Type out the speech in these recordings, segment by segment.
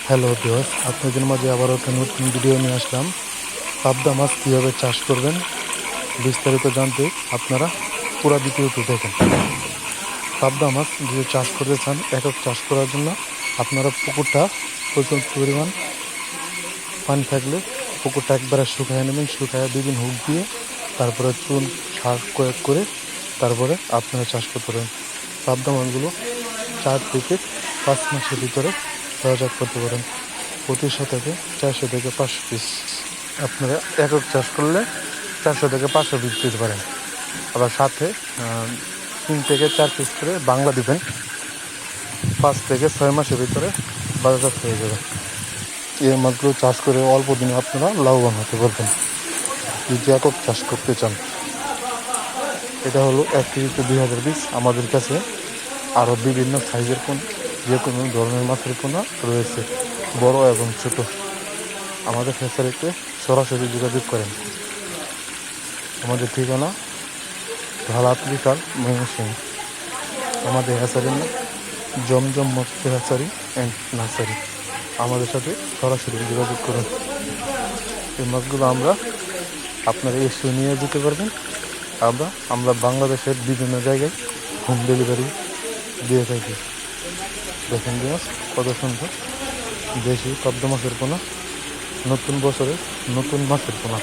Hello viewers, আপনাদের মাঝে আবারও একটা নতুন ভিডিও নিয়ে আসলাম। পাবদা মাছ কীভাবে চাষ করবেন বিস্তারিত জানতে আপনারা পুরো ভিডিওটি দেখেন। পাবদা মাছ যদি চাষ করতে চান, একক চাষ করার জন্য আপনারা পুকুরটা প্রচুর পরিমাণ পানি থাকলে পুকুরটা একবারে শুকায় নেবেন। শুকায় দুদিন হুক দিয়ে তারপরে চুন সার কয়েক করে তারপরে আপনারা চাষ করতে পারেন। পাবদা মাছগুলো 4 থেকে 5 মাসের ভিতরে বাজারজাত করতে পারেন। প্রতি শতকে 400 থেকে 500 পিস। আপনারা একক চাষ করলে 400 থেকে 500 পিস দিতে পারেন। আবার সাথে 3 থেকে 4 পিস করে বাংলা দিবেন। 5 থেকে 6 মাসের ভিতরে বাজারজাত হয়ে যাবে। এই মাছগুলো চাষ করে অল্প দিনে আপনারা লাভবান হতে পারবেন যদি একক চাষ করতে চান। এটা হলো 1 কেজিতে 2000 পিস। আমাদের কাছে আরও বিভিন্ন সাইজের যে কোনো ধরনের মাছের পোনা রয়েছে, বড় এবং ছোট। আমাদের ফ্যাসারিতে সরাসরি যোগাযোগ করেন। আমাদের ঠিকানা ভালাতলিকাল ময়মনসিংহ। আমাদের হ্যাচারির নাম জমজম মৎস্য হ্যাচারি অ্যান্ড নার্সারি। আমাদের সাথে সরাসরি যোগাযোগ করুন। এই মাছগুলো আপনারা এসে নিয়ে যেতে পারবেন। আমরা বাংলাদেশের বিভিন্ন জায়গায় হোম ডেলিভারি দিয়ে থাকি। দেখেন যে মাছ কত সুন্দর, দেশি পাবদা মাছের পোনা, নতুন বছরের নতুন মাছের পোনা।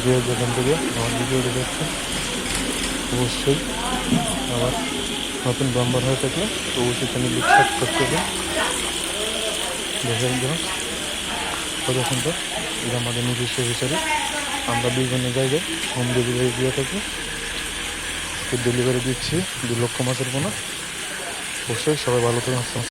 যে যেখান থেকে আমার ভিডিওটি দেখছেন অবশ্যই আমার নতুন মেম্বার হয়ে থাকলে অবশ্যই চ্যানেলটি সাবস্ক্রাইব করবেন। দেখেন যে কত সুন্দর, এটা আমাদের নিজস্ব হিসাবে আমরা বিভিন্ন জায়গায় হোম ডেলিভারি দিয়ে থাকি। ডেলিভারি দিচ্ছি 2 লক্ষ মাছের পোনা। অবশ্যই সবাই ভালো থাকুন।